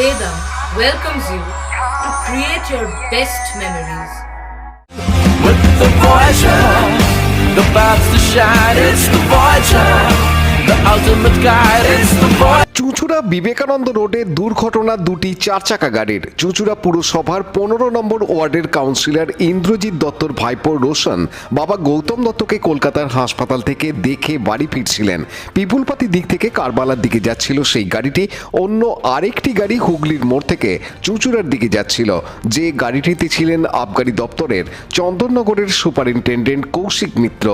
Vedam welcomes you to create your best memories. With the Voyager, the paths to shine, it's the Voyager, the ultimate guide, it's the Voyager. চুঁচুড়া বিবেকানন্দ রোডে দুর্ঘটনা দুটি চারচাকা গাড়ির। চুঁচুড়া পুরসভার 15 নম্বর ওয়ার্ডের councillor Indrajit দত্তর ভাইপো রোশন বাবা গৌতম দত্তকে কলকাতার হাসপাতাল থেকে দেখে বাড়ি ফিরছিলেন। পিপুলপাতি দিক থেকে কারবালার দিকে যাচ্ছিল সেই গাড়িটি। অন্য আরেকটি গাড়ি হুগলির মোড় থেকে চুঁচুড়ার দিকে যাচ্ছিল। যে গাড়িটিতে ছিলেন আবগারি দপ্তরের চন্দননগরের সুপারিনটেন্ডেন্ট কৌশিক মিত্র।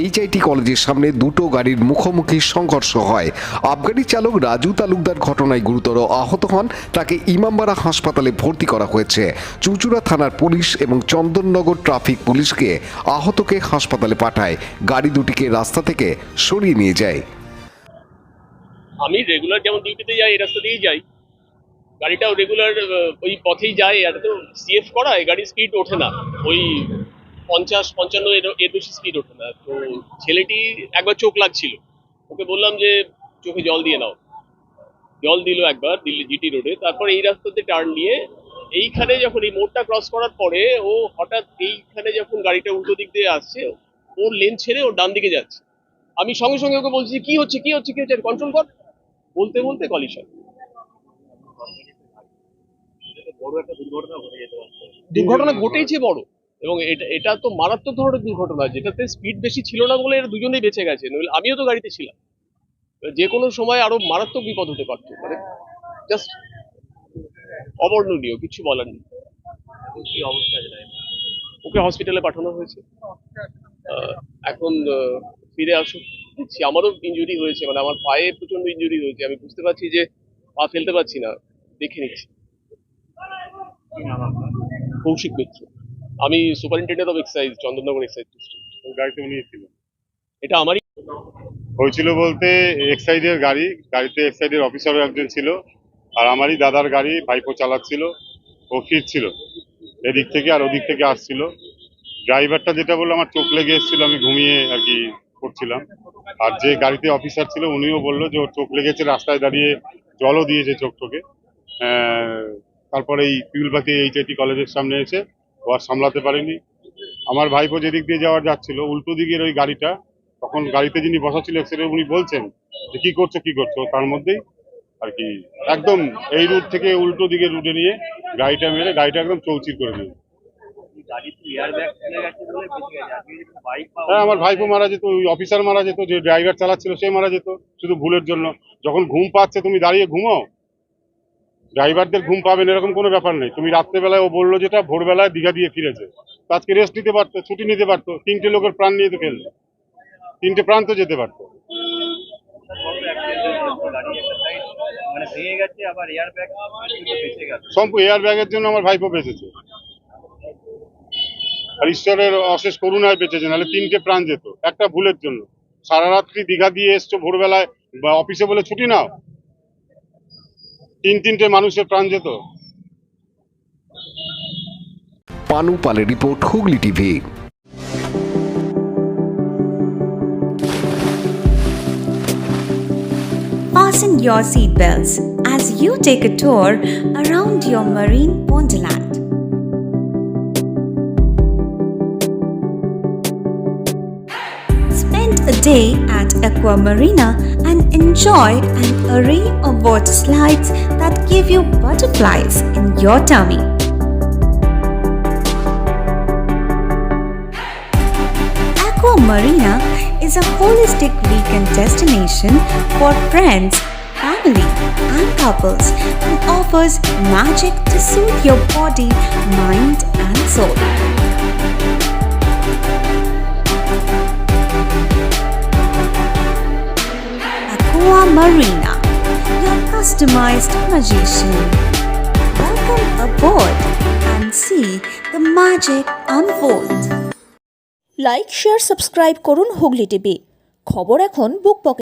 এইচআইটি কলেজের সামনে দুটো গাড়ির মুখোমুখি সংঘর্ষ হয়। আবগারি চালক রাজু তালুকদার ঘটনায় গুরুতর আহত হন। তাকে ইমামবাড়া হাসপাতালে ভর্তি করা হয়েছে। চুঁচুড়া থানার পুলিশ এবং চন্দননগর ট্রাফিক পুলিশকে আহতকে হাসপাতালে পাঠায়। গাড়ি দুটিকে রাস্তা থেকে সরিয়ে নিয়ে যায়। আমি রেগুলার যেমন ডিউটিতে যাই এই রাস্তা দিয়েই যাই, গাড়িটাও রেগুলার ওই পথেই যায়। আর তো সিএফ করা, এই গাড়ির স্পিড ওঠে না, ওই 50-55 এর বেশি স্পিড ওঠে না। তো ছেলেটি একবার চোখ লাগছিল, ওকে বললাম যে চোখে জল দিয়ে নাও, জল দিল একবার দিল্লি জিটি রোডে। তারপর এই রাস্তাতে টার্ন নিয়ে এইখানে যখন এই মোড়টা ক্রস করার পরে ও হঠাৎ এইখানে যখন গাড়িটা উল্টো দিক দিয়ে আসছে, ওর লেন ছেড়ে ওর ডান দিকে যাচ্ছে। আমি সঙ্গে সঙ্গে ওকে বলছি কি হচ্ছে কন্ট্রোল কর, বলতে বলতে কলিশন। দুর্ঘটনা ঘটেছে বড়, এবং এটা তো মারাত্মক ধরনের দুর্ঘটনা, যেটাতে স্পিড বেশি ছিল না বলে এরা দুজনেই বেঁচে গেছে। নইলে আমিও তো গাড়িতে ছিলাম, যে কোনো সময় আরো মারাত্মক বিপদ হতে পারতো। মানে জাস্ট অবর্ণনীয়, কিছু বলার নেই। ওকে হসপিটালে পাঠানো হয়েছে, এখন ফিরে আসুক। দেখছি আমারও ইনজুরি হয়েছে, মানে আমার পায়ে প্রচন্ড ইনজুরি হয়েছে। আমি বুঝতে পারছি যে পা ফেলতে পারছি না, দেখে নিচ্ছি। কৌশিক মিত্র, আমি superintendent of excise, Chandannagar excise district. গাড়িতে উনি ছিলেন, এটা আমারই হয়েছিল বলতে এক্সাইডের গাড়িতে এক্সাইডের অফিসারও একজন ছিল, আর আমারই দাদার গাড়ি ভাইপো চালাচ্ছিল, ও ফিরছিল এদিক থেকে আর ওদিক থেকে আসছিল। ড্রাইভারটা যেটা বললো আমার চোখ লেগে এসেছিল, আমি ঘুমিয়ে আর কি করছিলাম। আর যে গাড়িতে অফিসার ছিল উনিও বললো যে ওর চোখ লেগেছে, রাস্তায় দাঁড়িয়ে জলও দিয়েছে চোখ টোকে। তারপরে এই পিউলবাতি এইচআইটি কলেজের সামনে এসে ও আর সামলাতে পারেনি। আমার ভাইপো যেদিক দিয়ে যাচ্ছিল উল্টো দিকের ওই গাড়িটা, তখন গাড়িতে যিনি বসা ছিল এক্সিডেন্ট, উনি বলছেন যে কি করছো, তার মধ্যেই আর কি একদম এই রুট থেকে উল্টো দিকে রুটে নিয়ে গাড়িটা মেরে গাড়িটা একদম চৌচির করে দিল। হ্যাঁ, আমার ভাইপো মারা যেত, ওই অফিসার মারা যেত, যে ড্রাইভার চালাচ্ছিল সে মারা যেত, শুধু ভুলের জন্য। যখন ঘুম পাচ্ছে তুমি দাঁড়িয়ে ঘুমাও, ড্রাইভারদের ঘুম পাবেন এরকম কোনো ব্যাপার নেই। তুমি রাত্রেবেলায়, ও বললো যেটা ভোরবেলায় দীঘা দিয়ে ফিরেছে, আজকে রেস্ট নিতে পারতো, ছুটি নিতে পারতো। 3টে লোকের প্রাণ নিয়ে তো ফেললো, 3টে প্রাণ তো যেতে পারতো। সম্পূর্ণ এয়ার ব্যাগের জন্য আমার ভাইপো বেঁচেছে, আর ঈশ্বরের অশেষ করুণায় বেঁচেছে, নাহলে 3টে প্রাণ যেত একটা ভুলের জন্য। সারা রাত্রি দীঘা দিয়ে এসছো, ভোরবেলায় বা অফিসে বলে ছুটি নাও, 3টে মানুষের প্রাণ যেত। পানু পালের report, Hooghly TV. Fasten your seatbelts as you take a tour around your marine wonderland. Spend a day at Aqua Marina and enjoy an array of water slides that give you butterflies in your tummy. Aqua Marina is a holistic weekend destination for friends, family, and couples and offers magic to soothe your body, mind, and soul. Aqua Marina, your customized magician. Welcome aboard and see the magic unfold. Like, share, subscribe করুন Hooghly TV. খবর এখন বুক পকেটে।